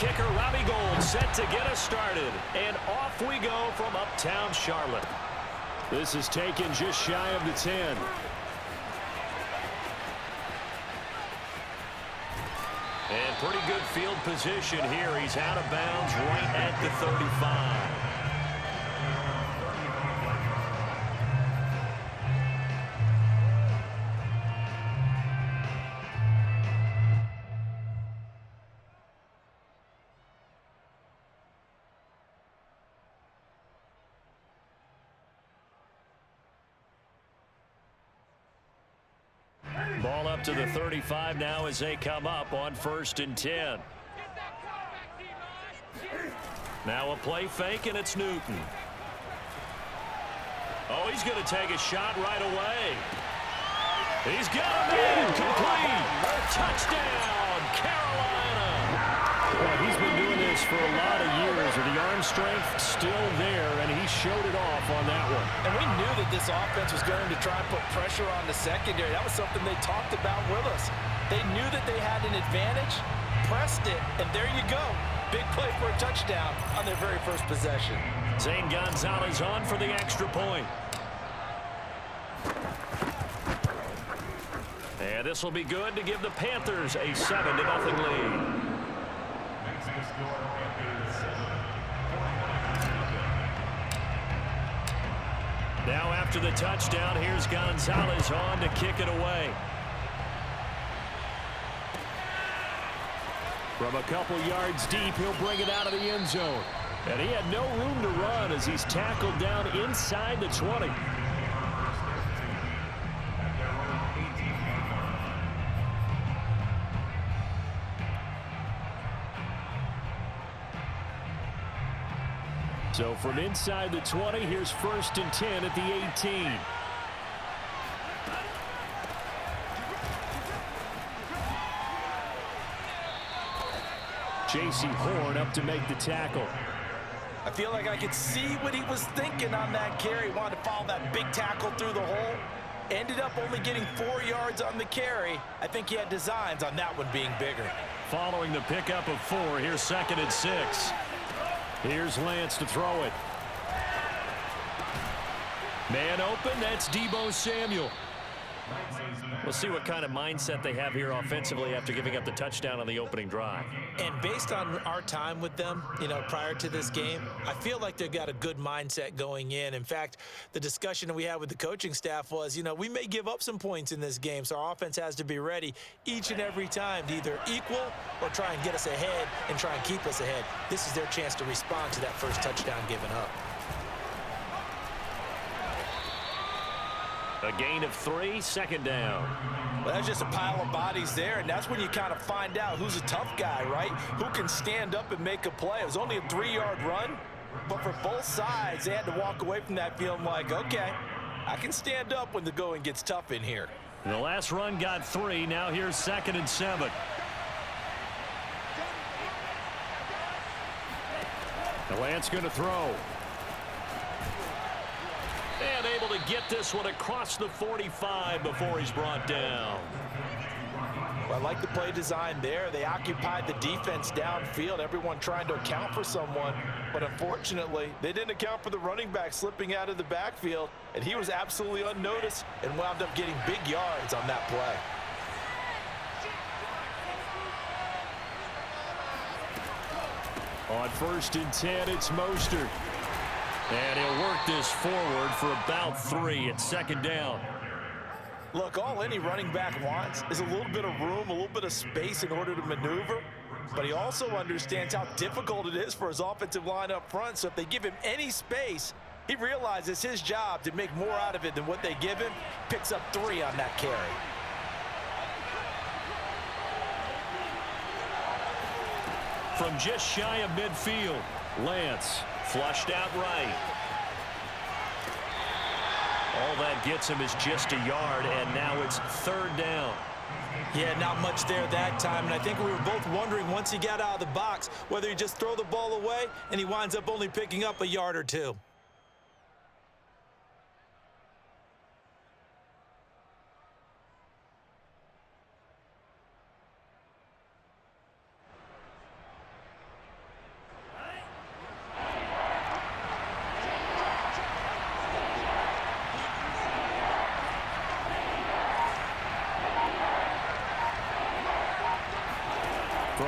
kicker, Robbie Gould, set to get us started. And off we go from uptown Charlotte. This is taken just shy of the 10. And pretty good field position here. He's out of bounds right at the 35. Ball up to the 35 now as they come up on 1st and 10. Now a play fake, and it's Newton. Oh, he's going to take a shot right away. He's got a man complete. Touchdown, Carolina. Well, he's been doing this for a lot of years, and the arm strength still there, and he showed it off on that one. And we knew that this offense was going to try and put pressure on the secondary. That was something they talked about with us. They knew that they had an advantage, pressed it, and there you go. Big play for a touchdown on their very first possession. Zane Gonzalez on for the extra point. And this will be good to give the Panthers a 7-0 lead. Now after the touchdown, here's Gonzalez on to kick it away. From a couple yards deep, he'll bring it out of the end zone. And he had no room to run as he's tackled down inside the 20. So from inside the 20, here's 1st and 10 at the 18. J.C. Horn up to make the tackle. I feel like I could see what he was thinking on that carry. Wanted to follow that big tackle through the hole. Ended up only getting 4 yards on the carry. I think he had designs on that one being bigger. Following the pickup of 4, here's 2nd and 6. Here's Lance to throw it. Man open, that's Deebo Samuel. We'll see what kind of mindset they have here offensively after giving up the touchdown on the opening drive. And based on our time with them, prior to this game, I feel like they've got a good mindset going in. In fact, the discussion that we had with the coaching staff was, we may give up some points in this game, so our offense has to be ready each and every time to either equal or try and get us ahead and try and keep us ahead. This is their chance to respond to that first touchdown given up. A gain of 3, 2nd down. Well, that's just a pile of bodies there, and that's when you kind of find out who's a tough guy, right? Who can stand up and make a play. It was only a 3-yard run, but for both sides, they had to walk away from that feeling like, okay, I can stand up when the going gets tough in here. The last run got 3. Now here's 2nd and 7. The Lance going to throw. And able to get this one across the 45 before he's brought down. Well, I like the play design there. They occupied the defense downfield, everyone trying to account for someone. But unfortunately, they didn't account for the running back slipping out of the backfield, and he was absolutely unnoticed and wound up getting big yards on that play. On 1st and 10, it's Mostert. And he'll work this forward for about 3 at 2nd down. Look, all any running back wants is a little bit of room, a little bit of space in order to maneuver. But he also understands how difficult it is for his offensive line up front. So if they give him any space, he realizes his job to make more out of it than what they give him. Picks up 3 on that carry. From just shy of midfield, Lance flushed out right. All that gets him is just a yard, and now it's 3rd down. Yeah, not much there that time, and I think we were both wondering once he got out of the box whether he just throw the ball away, and he winds up only picking up a yard or 2.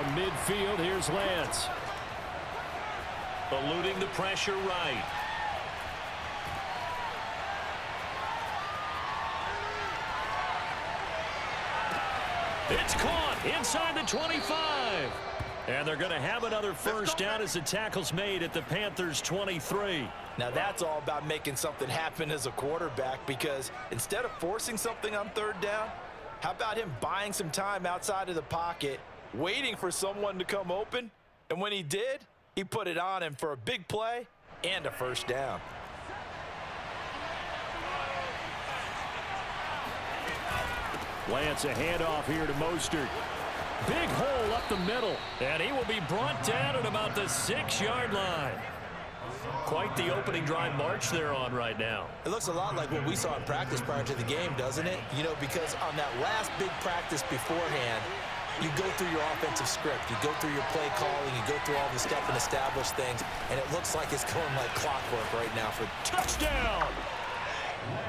From midfield, here's Lance. Eluding the pressure right. It's caught inside the 25. And they're going to have another first down as the tackle's made at the Panthers' 23. Now that's all about making something happen as a quarterback, because instead of forcing something on third down, how about him buying some time outside of the pocket, waiting for someone to come open, and when he did, he put it on him for a big play and a first down. Lance, a handoff here to Mostert. Big hole up the middle, and he will be brought down at about the 6-yard line. Quite the opening drive march they're on right now. It looks a lot like what we saw in practice prior to the game, doesn't it? You know, because on that last big practice beforehand, you go through your offensive script, you go through your play calling, you go through all the stuff and establish things, and it looks like it's going like clockwork right now for touchdown.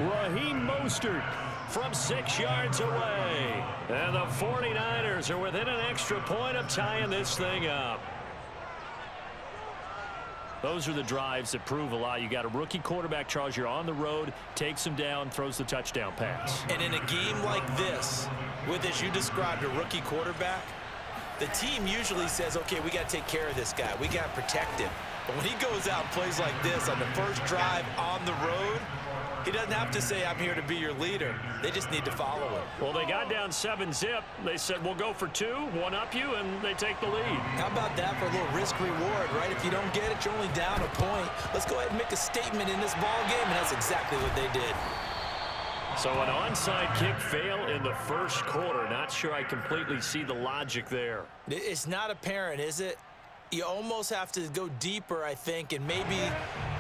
Raheem Mostert from 6 yards away. And the 49ers are within an extra point of tying this thing up. Those are the drives that prove a lot. You got a rookie quarterback, Charles. You're on the road, takes him down, throws the touchdown pass. And in a game like this, with, as you described, a rookie quarterback, the team usually says, okay, we got to take care of this guy. We got to protect him. But when he goes out and plays like this on the first drive on the road, he doesn't have to say, I'm here to be your leader. They just need to follow him. Well, they got down 7-zip. They said, we'll go for 2, one up you, and they take the lead. How about that for a little risk-reward, right? If you don't get it, you're only down a point. Let's go ahead and make a statement in this ball game, and that's exactly what they did. So an onside kick fail in the first quarter. Not sure I completely see the logic there. It's not apparent, is it? You almost have to go deeper, I think, and maybe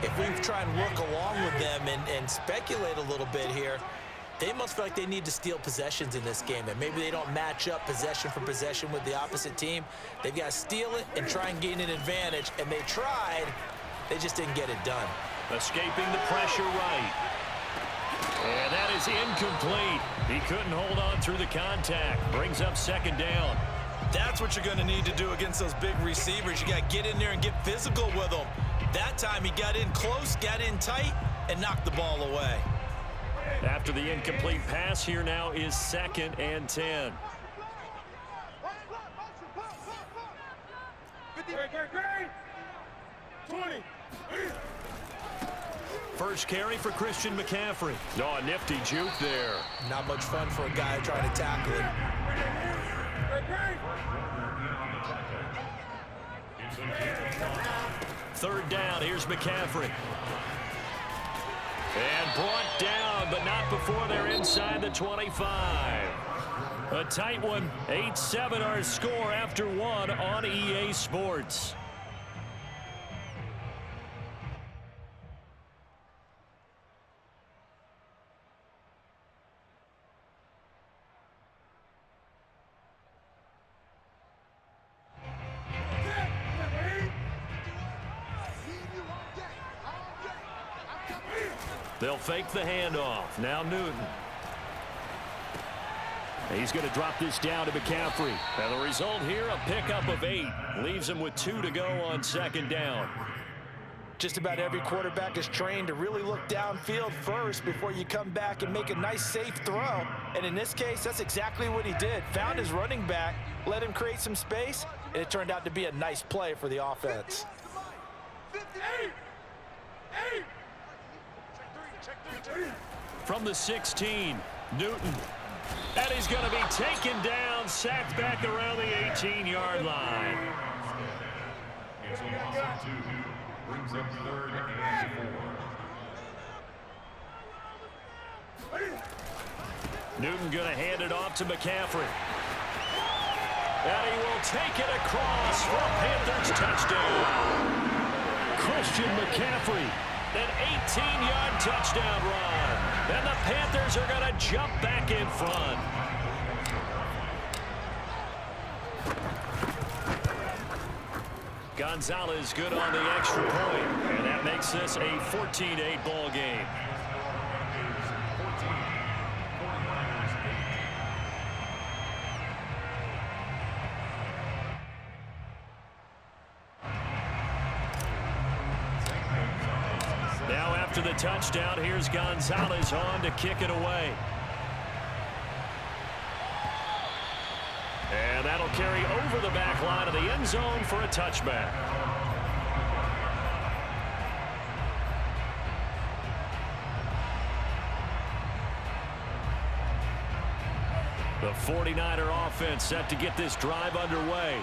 if we try and work along with them and speculate a little bit here, they must feel like they need to steal possessions in this game, and maybe they don't match up possession for possession with the opposite team. They've got to steal it and try and gain an advantage, and they tried. They just didn't get it done. Escaping the pressure right. And that is incomplete. He couldn't hold on through the contact. Brings up second down. That's what you're going to need to do against those big receivers. You got to get in there and get physical with them. That time he got in close, got in tight, and knocked the ball away. After the incomplete pass, here now is 2nd and 10. First carry for Christian McCaffrey. Oh, a nifty juke there. Not much fun for a guy trying to tackle him. Third down, here's McCaffrey. And brought down, but not before they're inside the 25. A tight one, 8-7 our score after 1 on EA Sports. They'll fake the handoff. Now Newton. He's going to drop this down to McCaffrey. And the result here, a pickup of 8. Leaves him with 2 to go on second down. Just about every quarterback is trained to really look downfield first before you come back and make a nice, safe throw. And in this case, that's exactly what he did. Found his running back, let him create some space, and it turned out to be a nice play for the offense. From the 16, Newton. And he's going to be taken down, sacked back around the 18-yard line. Brings up 3rd and 4. Newton going to hand it off to McCaffrey. And he will take it across for a Panthers touchdown. Christian McCaffrey, an 18-yard touchdown run. And the Panthers are going to jump back in front. Gonzalez good on the extra point, and that makes this a 14-8 ball game. after the touchdown. Here's Gonzalez on to kick it away. And that'll carry over the back line of the end zone for a touchback. The 49er offense set to get this drive underway.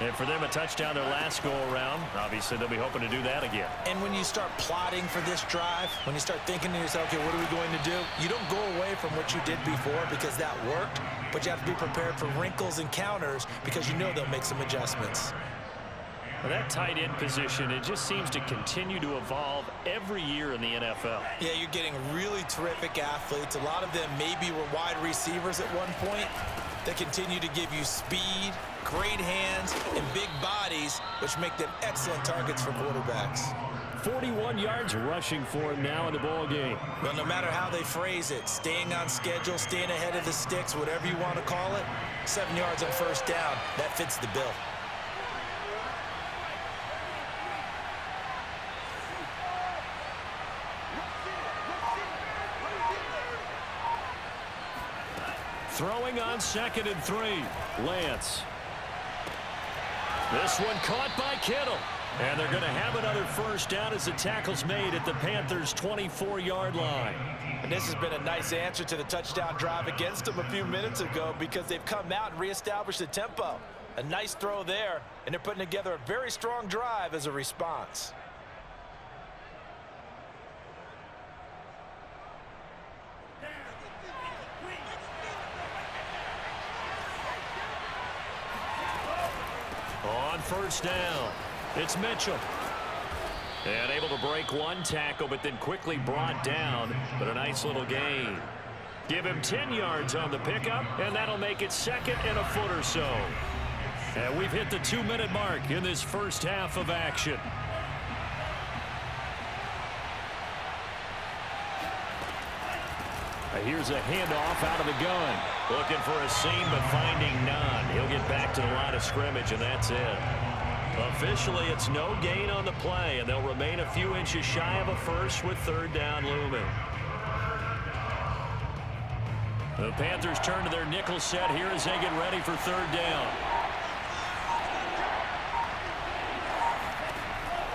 And for them, a touchdown their last go-around. Obviously, they'll be hoping to do that again. And when you start plotting for this drive, when you start thinking to yourself, okay, what are we going to do? You don't go away from what you did before because that worked, but you have to be prepared for wrinkles and counters because you know they'll make some adjustments. Well, that tight end position, it just seems to continue to evolve every year in the NFL. Yeah, you're getting really terrific athletes. A lot of them maybe were wide receivers at one point. They continue to give you speed, great hands, and big bodies, which make them excellent targets for quarterbacks. 41 yards rushing for him now in the ball game. Well, no matter how they phrase it, staying on schedule, staying ahead of the sticks, whatever you want to call it, 7 yards on first down, that fits the bill. Throwing on 2nd and 3. Lance. This one caught by Kittle. And they're going to have another first down as the tackle's made at the Panthers' 24-yard line. And this has been a nice answer to the touchdown drive against them a few minutes ago because they've come out and reestablished the tempo. A nice throw there, and they're putting together a very strong drive as a response. On first down, it's Mitchell. And able to break one tackle, but then quickly brought down. But a nice little gain. Give him 10 yards on the pickup, and that'll make it 2nd and a foot or so. And we've hit the 2-minute mark in this first half of action. Here's a handoff out of the gun. Looking for a seam, but finding none. He'll get back to the line of scrimmage, and that's it. Officially, it's no gain on the play, and they'll remain a few inches shy of a first with 3rd down looming. The Panthers turn to their nickel set here as they get ready for 3rd down.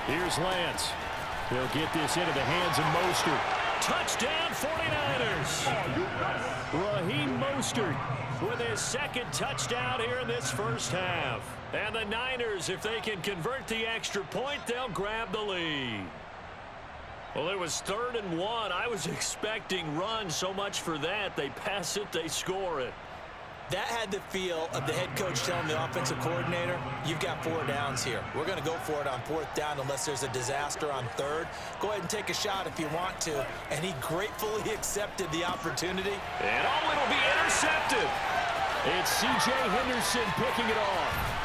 Here's Lance. He'll get this into the hands of Mostert. Touchdown, 49ers. Raheem Mostert with his 2nd touchdown here in this first half. And the Niners, if they can convert the extra point, they'll grab the lead. Well, it was 3rd and 1. I was expecting run, so much for that. They pass it, they score it. That had the feel of the head coach telling the offensive coordinator, you've got 4 downs here. We're going to go for it on 4th down unless there's a disaster on 3rd. Go ahead and take a shot if you want to. And he gratefully accepted the opportunity. And it'll be intercepted. It's C.J. Henderson picking it off.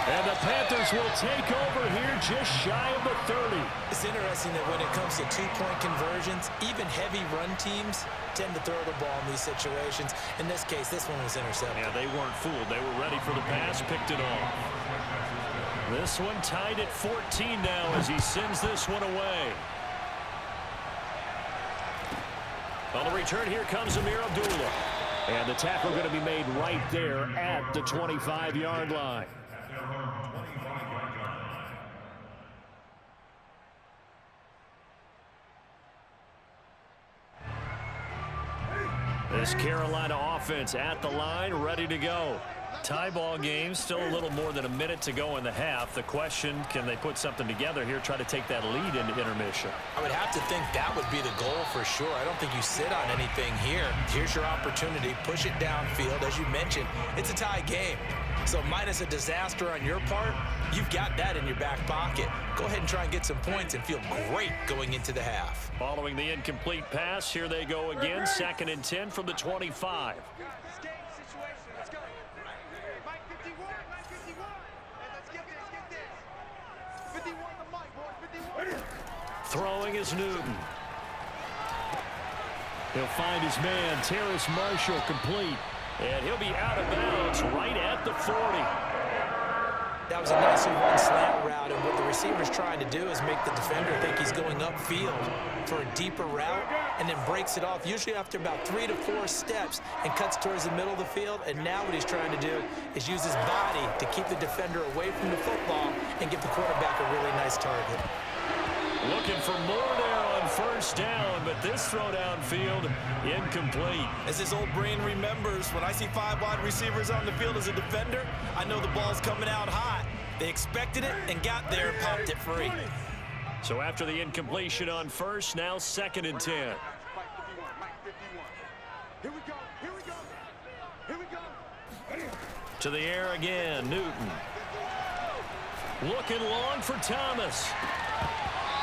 And the Panthers will take over here just shy of the 30. It's interesting that when it comes to 2-point conversions, even heavy run teams tend to throw the ball in these situations. In this case, this one was intercepted. Yeah, they weren't fooled. They were ready for the pass, picked it off. This one tied at 14 now as he sends this one away. On the return, here comes Amir Abdullah. And the tackle going to be made right there at the 25-yard line. This Carolina offense at the line, ready to go. Tie ball game, still a little more than a minute to go in the half. The question, can they put something together here, try to take that lead into intermission? I would have to think that would be the goal for sure. I don't think you sit on anything here. Here's your opportunity. Push it downfield. As you mentioned, it's a tie game. So minus a disaster on your part, you've got that in your back pocket. Go ahead and try and get some points and feel great going into the half. Following the incomplete pass, here they go again. 2nd and 10 from the 25. Throwing is Newton. He'll find his man, Terrace Marshall, complete. And he'll be out of bounds right at the 40. That was a nicely run slant route, and what the receiver's trying to do is make the defender think he's going upfield for a deeper route and then breaks it off, usually after about 3 to 4 steps, and cuts towards the middle of the field. And now what he's trying to do is use his body to keep the defender away from the football and give the quarterback a really nice target. Looking for more there on first down, but this throw downfield incomplete. As his old brain remembers, when I see 5 wide receivers on the field as a defender, I know the ball's coming out hot. They expected it and got there and popped it free. So after the incompletion on first, now 2nd and 10. Here we go. Here we go. Here we go. To the air again, Newton. Looking long for Thomas.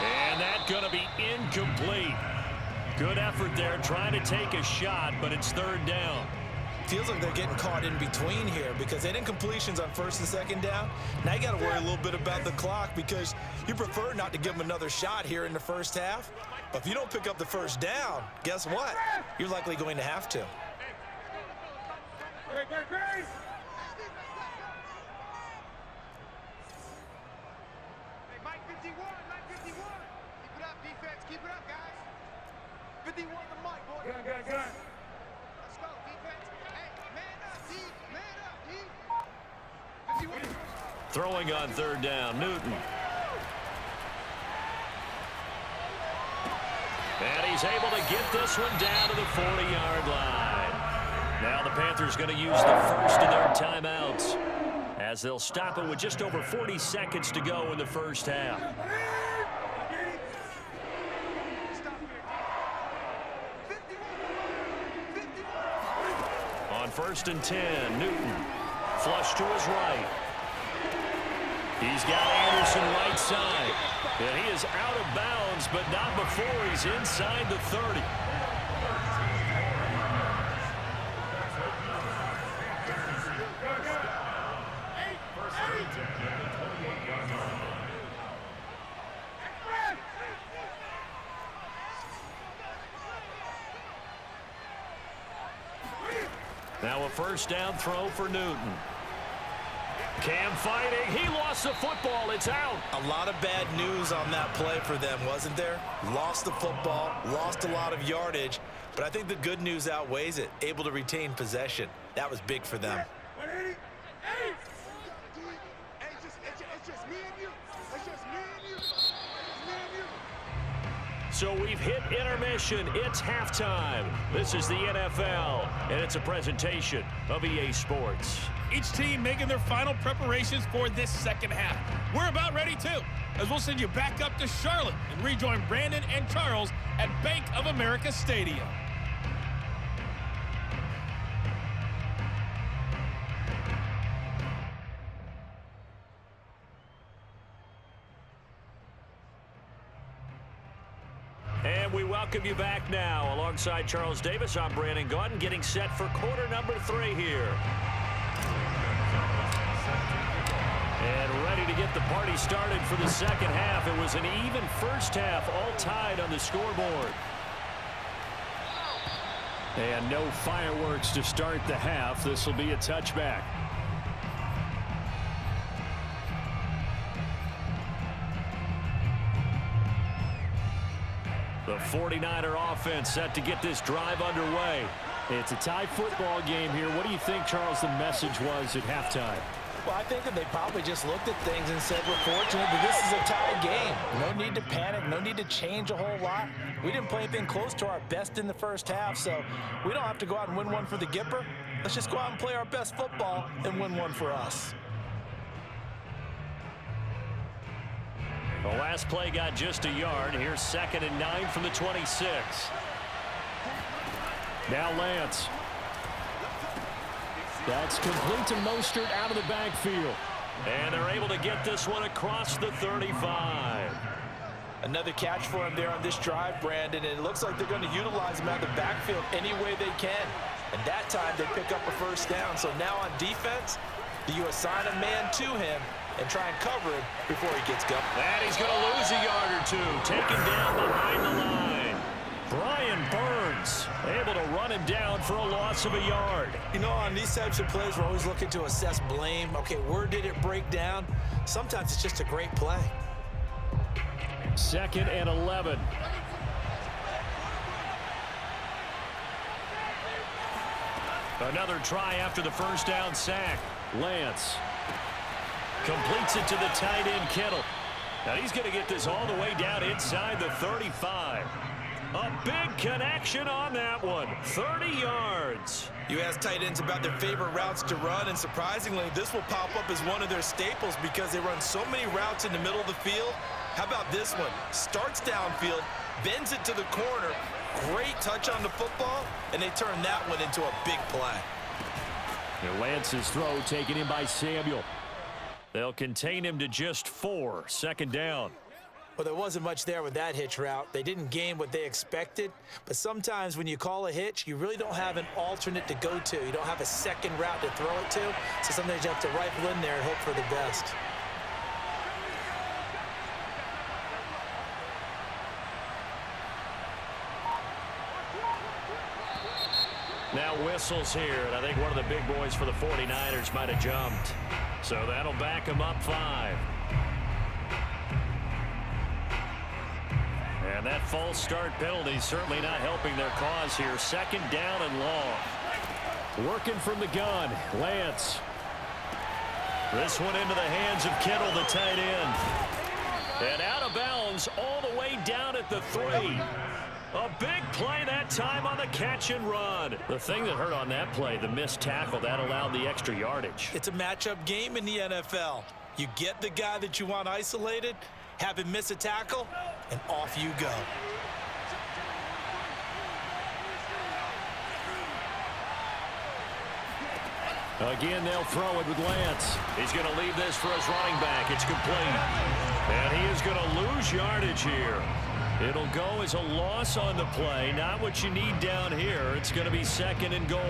And that's going to be incomplete. Good effort there, trying to take a shot, but it's 3rd down. Feels like they're getting caught in between here because they did incompletions on 1st and 2nd down. Now you got to worry a little bit about the clock because you prefer not to give them another shot here in the first half. But if you don't pick up the first down, guess what? You're likely going to have to. Hey, Mike 51, Mike 51. Keep it up, defense. Keep it up, guys. 51 to Mike, boy. Gun. Let's go, defense. Hey, man up, D. Man up, D. 51. Throwing on 3rd down, Newton. And he's able to get this one down to the 40-yard line. Now the Panthers going to use the first of their timeouts as they'll stop it with just over 40 seconds to go in the first half. On 1st and 10, Newton. Flush to his right. He's got Anderson right side. And he is out of bounds, but not before he's inside the 30. Now a first down throw for Newton. Cam fighting. He lost the football. It's out. A lot of bad news on that play for them, wasn't there? Lost the football, lost a lot of yardage, but I think the good news outweighs it. Able to retain possession. That was big for them. Hey, it's just me and you. It's just me and you. It's me and you. So we've hit intermission. It's halftime. This is the NFL, and it's a presentation of EA Sports. Each team making their final preparations for this second half. We're about ready, too, as we'll send you back up to Charlotte and rejoin Brandon and Charles at Bank of America Stadium. And we welcome you back now. Alongside Charles Davis, I'm Brandon Gaudin, getting set for quarter number 3 here. And ready to get the party started for the second half. It was an even first half, all tied on the scoreboard. And no fireworks to start the half. This will be a touchback. The 49er offense set to get this drive underway. It's a tie football game here. What do you think, Charles, the message was at halftime? Well, I think that they probably just looked at things and said, we're fortunate that this is a tie game. No need to panic, no need to change a whole lot. We didn't play anything close to our best in the first half, so we don't have to go out and win one for the Gipper. Let's just go out and play our best football and win one for us. The last play got just a yard. Here's 2nd and 9 from the 26. Now Lance. That's complete to Mostert out of the backfield. And they're able to get this one across the 35. Another catch for him there on this drive, Brandon, and it looks like they're going to utilize him out of the backfield any way they can. And that time they pick up a first down. So now on defense, do you assign a man to him and try and cover him before he gets going? And he's going to lose a yard or two. Taken down behind the line. Brian Burns able to run him down for a loss of a yard. You know, on these types of plays, we're always looking to assess blame. Okay, where did it break down? Sometimes it's just a great play. 2nd and 11. Another try after the first down sack. Lance completes it to the tight end, Kittle. Now he's going to get this all the way down inside the 35. A big connection on that one. 30 yards. You ask tight ends about their favorite routes to run, and surprisingly, this will pop up as one of their staples because they run so many routes in the middle of the field. How about this one? Starts downfield, bends it to the corner. Great touch on the football, and they turn that one into a big play. And Lance's throw taken in by Samuel. They'll contain him to just 4. 2nd down. Well, there wasn't much there with that hitch route. They didn't gain what they expected, but sometimes when you call a hitch, you really don't have an alternate to go to. You don't have a second route to throw it to, so sometimes you have to rifle in there and hope for the best. Now whistles here, and I think one of the big boys for the 49ers might have jumped. So that'll back them up 5. And that false start penalty certainly not helping their cause here. 2nd down and long. Working from the gun, Lance. This one into the hands of Kittle, the tight end. And out of bounds all the way down at the 3. A big play that time on the catch and run. The thing that hurt on that play, the missed tackle, that allowed the extra yardage. It's a matchup game in the NFL. You get the guy that you want isolated, have him miss a tackle, and off you go. Again, they'll throw it with Lance. He's going to leave this for his running back. It's complete. And he is going to lose yardage here. It'll go as a loss on the play. Not what you need down here. It's going to be 2nd and goal.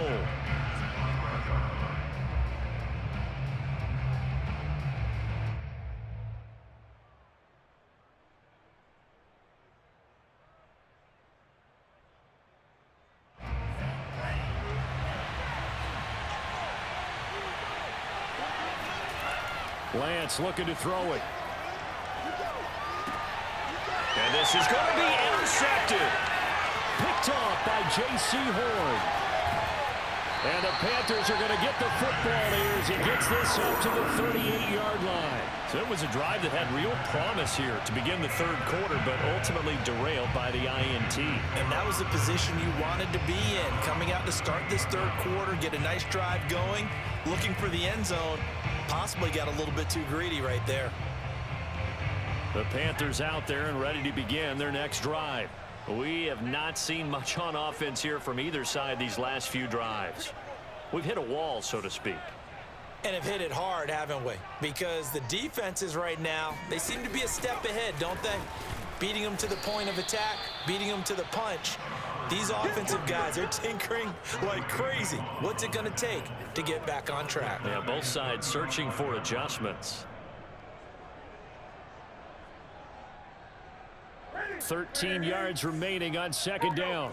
Lance looking to throw it. And this is going to be intercepted. Picked off by J.C. Horn. And the Panthers are going to get the football here as he gets this up to the 38-yard line. So it was a drive that had real promise here to begin the 3rd quarter, but ultimately derailed by the INT. And that was the position you wanted to be in. Coming out to start this 3rd quarter, get a nice drive going, looking for the end zone. Possibly got a little bit too greedy right there. The Panthers out there and ready to begin their next drive. We have not seen much on offense here from either side these last few drives. We've hit a wall, so to speak. And have hit it hard, haven't we? Because the defenses right now, they seem to be a step ahead, don't they? Beating them to the point of attack, beating them to the punch. These offensive guys, they're tinkering like crazy. What's it going to take to get back on track? Yeah, both sides searching for adjustments. 13 yards remaining on 2nd down.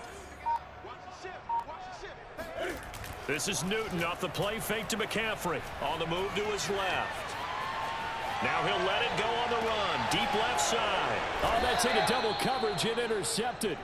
This is Newton off the play fake to McCaffrey. On the move to his left. Now he'll let it go on the run. Deep left side. Oh, that's into double coverage and intercepted.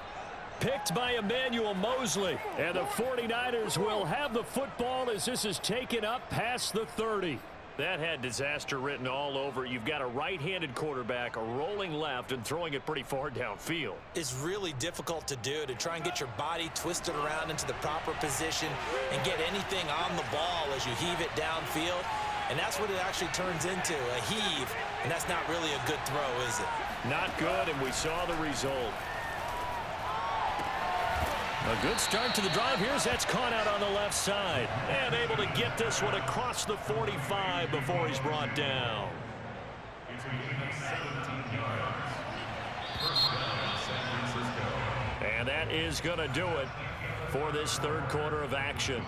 Picked by Emmanuel Mosley. And the 49ers will have the football as this is taken up past the 30. That had disaster written all over. You've got a right-handed quarterback, a rolling left, and throwing it pretty far downfield. It's really difficult to do, to try and get your body twisted around into the proper position and get anything on the ball as you heave it downfield. And that's what it actually turns into, a heave. And that's not really a good throw, is it? Not good, and we saw the result. A good start to the drive. Here's that's caught out on the left side. And able to get this one across the 45 before he's brought down. And that is going to do it for this 3rd quarter of action.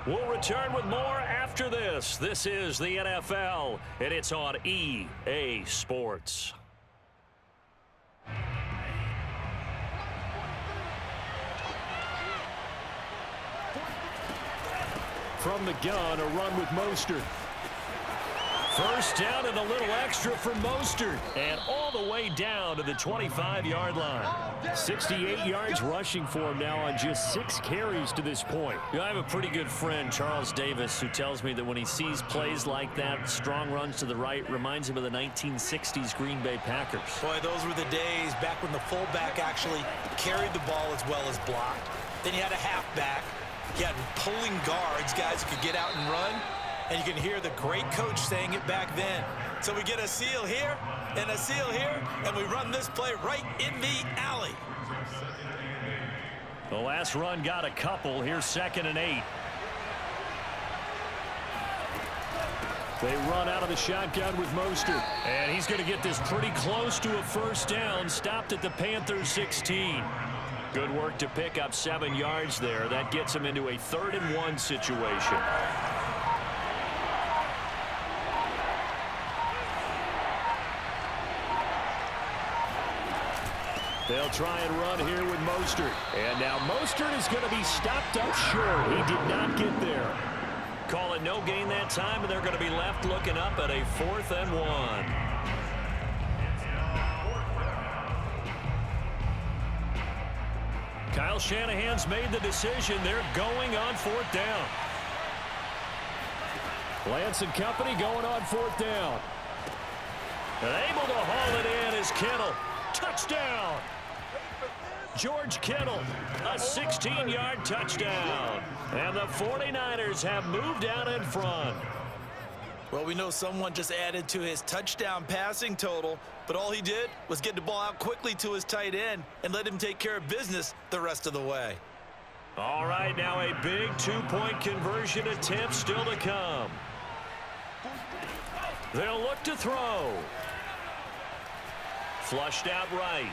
We'll return with more after this. This is the NFL, and it's on EA Sports. from the gun, a run with Mostert. First down and a little extra for Mostert. And all the way down to the 25-yard line. 68 yards rushing for him now on just 6 carries to this point. I have a pretty good friend, Charles Davis, who tells me that when he sees plays like that, strong runs to the right, reminds him of the 1960s Green Bay Packers. Boy, those were the days back when the fullback actually carried the ball as well as blocked. Then you had a halfback. You had pulling guards, guys who could get out and run. And you can hear the great coach saying it back then. So we get a seal here and a seal here, and we run this play right in the alley. The last run got a couple. Here's 2nd and 8. They run out of the shotgun with Mostert. And he's going to get this pretty close to a first down. Stopped at the Panthers 16. Good work to pick up 7 yards there. That gets him into a 3rd and 1 situation. They'll try and run here with Mostert. And now Mostert is going to be stopped up short. He did not get there. Call it no gain that time, and they're going to be left looking up at a 4th and 1. Kyle Shanahan's made the decision. They're going on 4th down. Lance and company going on 4th down. And able to haul it in is Kittle. Touchdown. George Kittle, a 16-yard touchdown. And the 49ers have moved out in front. Well, we know someone just added to his touchdown passing total, but all he did was get the ball out quickly to his tight end and let him take care of business the rest of the way. All right, now a big 2-point conversion attempt still to come. They'll look to throw. Flushed out right.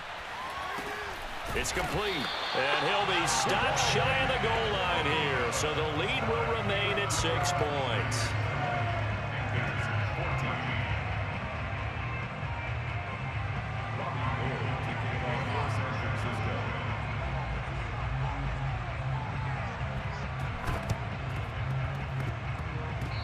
It's complete. And he'll be stopped shy of the goal line here. So the lead will remain at 6 points.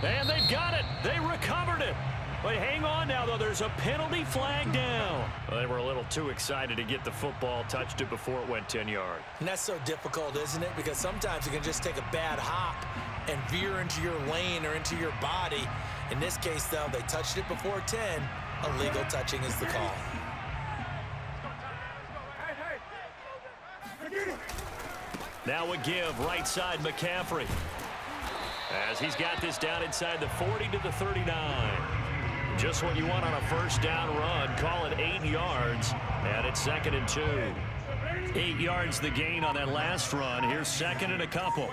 And they've got it. They recovered it. But hang on now, though. There's a penalty flag down. Well, they were a little too excited to get the football, touched it before it went 10 yards. And that's so difficult, isn't it? Because sometimes you can just take a bad hop and veer into your lane or into your body. In this case, though, they touched it before 10. Illegal touching is the call. Now a give, right side McCaffrey. As he's got this down inside the 40 to the 39. Just what you want on a first down run. Call it 8 yards, and it's 2nd and 2. 8 yards the gain on that last run. Here's 2nd and a couple.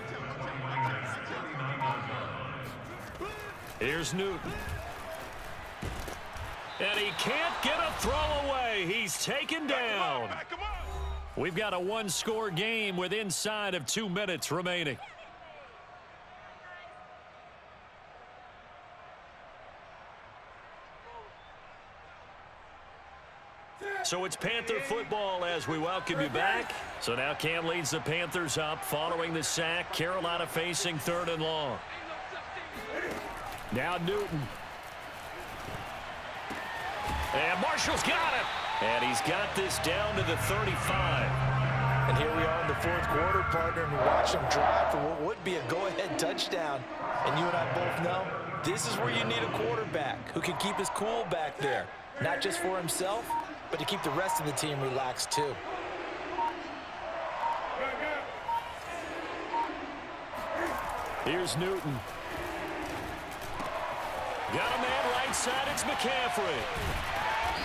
Here's Newton. And he can't get a throw away. He's taken down. We've got a 1-score game with inside of 2 minutes remaining. So it's Panther football as we welcome you back. So now Cam leads the Panthers up following the sack. Carolina facing 3rd and long. Now Newton. And Marshall's got it. And he's got this down to the 35. And here we are in the 4th quarter, partner, and we watch them drive for what would be a go-ahead touchdown. And you and I both know this is where you need a quarterback who can keep his cool back there. Not just for himself, but to keep the rest of the team relaxed too. Here's Newton. Got a man right side, it's McCaffrey.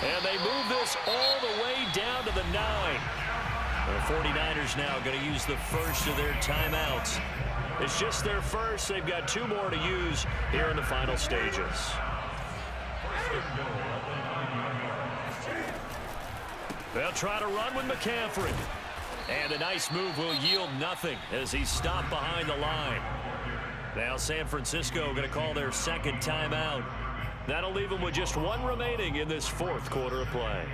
And they move this all the way down to the 9. The 49ers now going to use the first of their timeouts. It's just their first. They've got 2 more to use here in the final stages. They'll try to run with McCaffrey. And a nice move will yield nothing as he's stopped behind the line. Now San Francisco going to call their 2nd timeout. That'll leave them with just 1 remaining in this 4th quarter of play.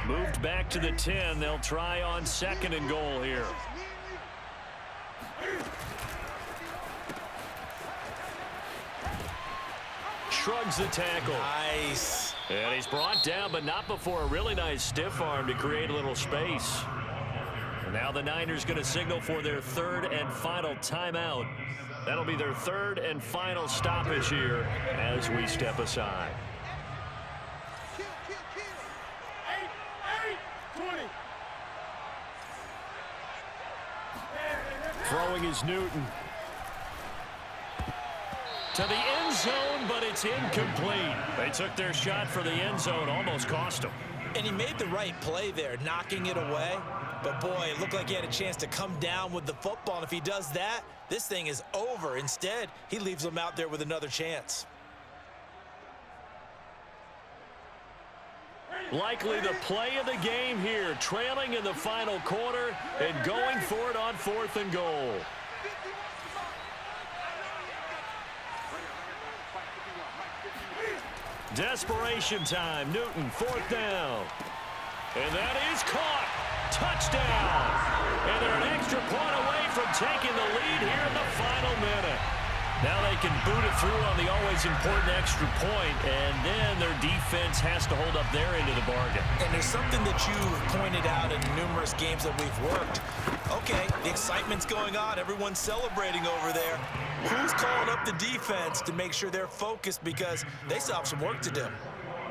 Moved back to the 10. They'll try on 2nd and goal here. Shrugs the tackle. Nice. And he's brought down, but not before a really nice stiff arm to create a little space. And now the Niners going to signal for their 3rd and final timeout. That'll be their 3rd and final stoppage here as we step aside. Throwing is Newton. To the end zone, but it's incomplete. They took their shot for the end zone, almost cost them. And he made the right play there, knocking it away. But, boy, it looked like he had a chance to come down with the football. And if he does that, this thing is over. Instead, he leaves them out there with another chance. Likely the play of the game here, trailing in the final quarter and going for it on 4th and goal. Desperation time. Newton, 4th down. And that is caught. Touchdown. And they're an extra point away from taking the lead here in the final minute. Now they can boot it through on the always important extra point, and then their defense has to hold up their end of the bargain. And there's something that you've pointed out in numerous games that we've worked. Okay, the excitement's going on. Everyone's celebrating over there. Who's calling up the defense to make sure they're focused because they still have some work to do?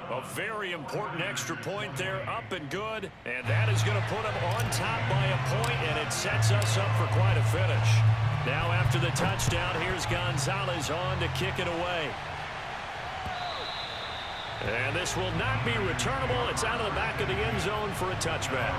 A very important extra point there, up and good, and that is going to put them on top by a point, and it sets us up for quite a finish. Now after the touchdown, here's Gonzalez on to kick it away. And this will not be returnable. It's out of the back of the end zone for a touchback.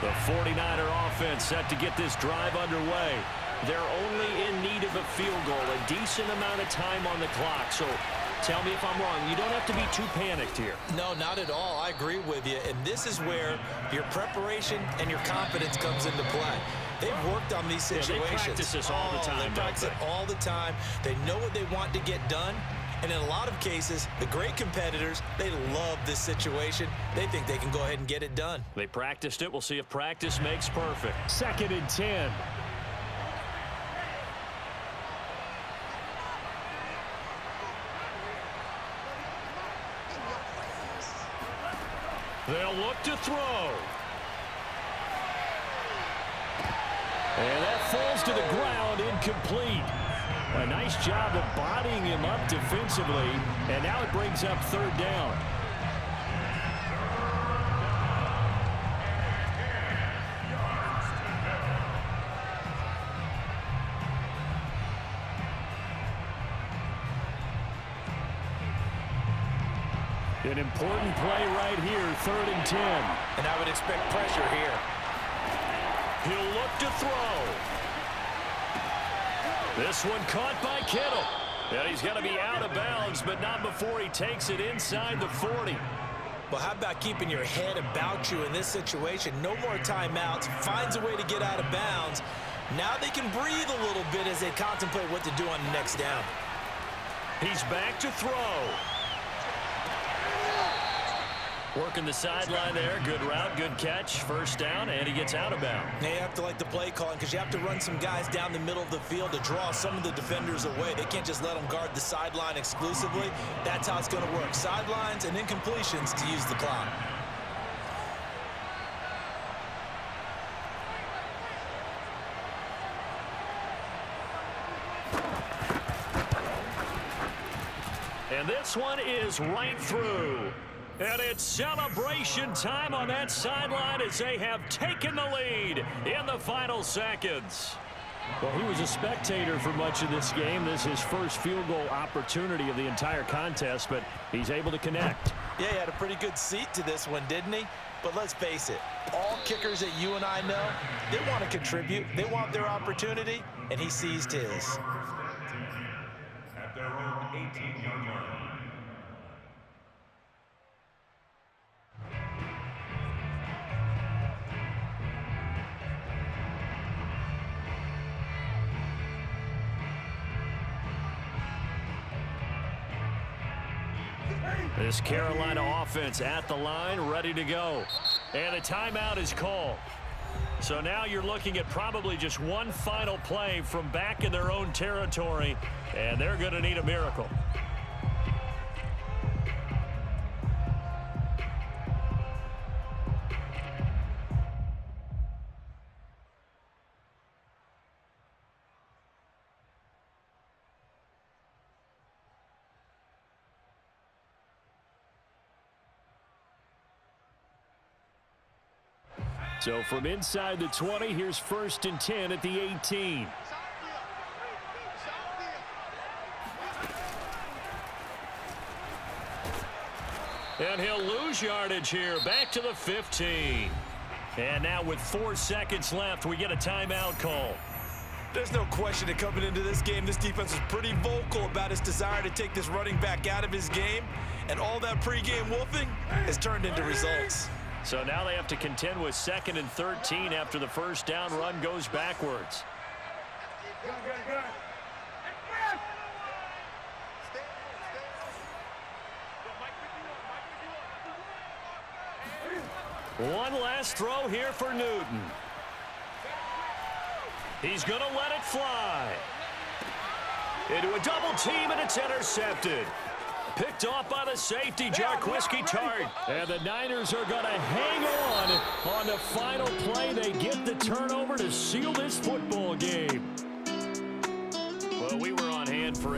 The 49er offense set to get this drive underway. They're only in need of a field goal, a decent amount of time on the clock. So tell me if I'm wrong. You don't have to be too panicked here. No, not at all. I agree with you. And this is where your preparation and your confidence comes into play. They've worked on these situations. Yeah, they practice this all the time. They practice it all the time. They know what they want to get done. And in a lot of cases, the great competitors, they love this situation. They think they can go ahead and get it done. They practiced it. We'll see if practice makes perfect. 2nd and 10. They'll look to throw. And that falls to the ground, incomplete. A nice job of bodying him up defensively, and now it brings up 3rd down. An important play right here, 3rd and 10. And I would expect pressure here. He'll look to throw. This one caught by Kittle. And he's going to be out of bounds, but not before he takes it inside the 40. Well, how about keeping your head about you in this situation? No more timeouts. Finds a way to get out of bounds. Now they can breathe a little bit as they contemplate what to do on the next down. He's back to throw. Working the sideline there. Good route, good catch. 1st down, and he gets out of bounds. Now you have to like the play calling because you have to run some guys down the middle of the field to draw some of the defenders away. They can't just let them guard the sideline exclusively. That's how it's going to work. Sidelines and incompletions to use the clock. And this one is right through. And it's celebration time on that sideline as they have taken the lead in the final seconds. Well, he was a spectator for much of this game. This is his first field goal opportunity of the entire contest, but he's able to connect. Yeah, he had a pretty good seat to this one, didn't he? But let's face it, all kickers that you and I know, they want to contribute. They want their opportunity, and he seized his. At their own 18-yard line. This Carolina offense at the line, ready to go. And a timeout is called. So now you're looking at probably just one final play from back in their own territory, and they're going to need a miracle. So from inside the 20, here's 1st and 10 at the 18. And he'll lose yardage here, back to the 15. And now with 4 seconds left, we get a timeout call. There's no question that coming into this game, this defense was pretty vocal about its desire to take this running back out of his game. And all that pregame wolfing has turned into results. So now they have to contend with 2nd and 13 after the first down run goes backwards. One last throw here for Newton. He's going to let it fly. Into a double team, and it's intercepted. Picked off by the safety, Jarquiski Tart. And the Niners are going to hang on the final play. They get the turnover to seal this football game. Well, we were on hand for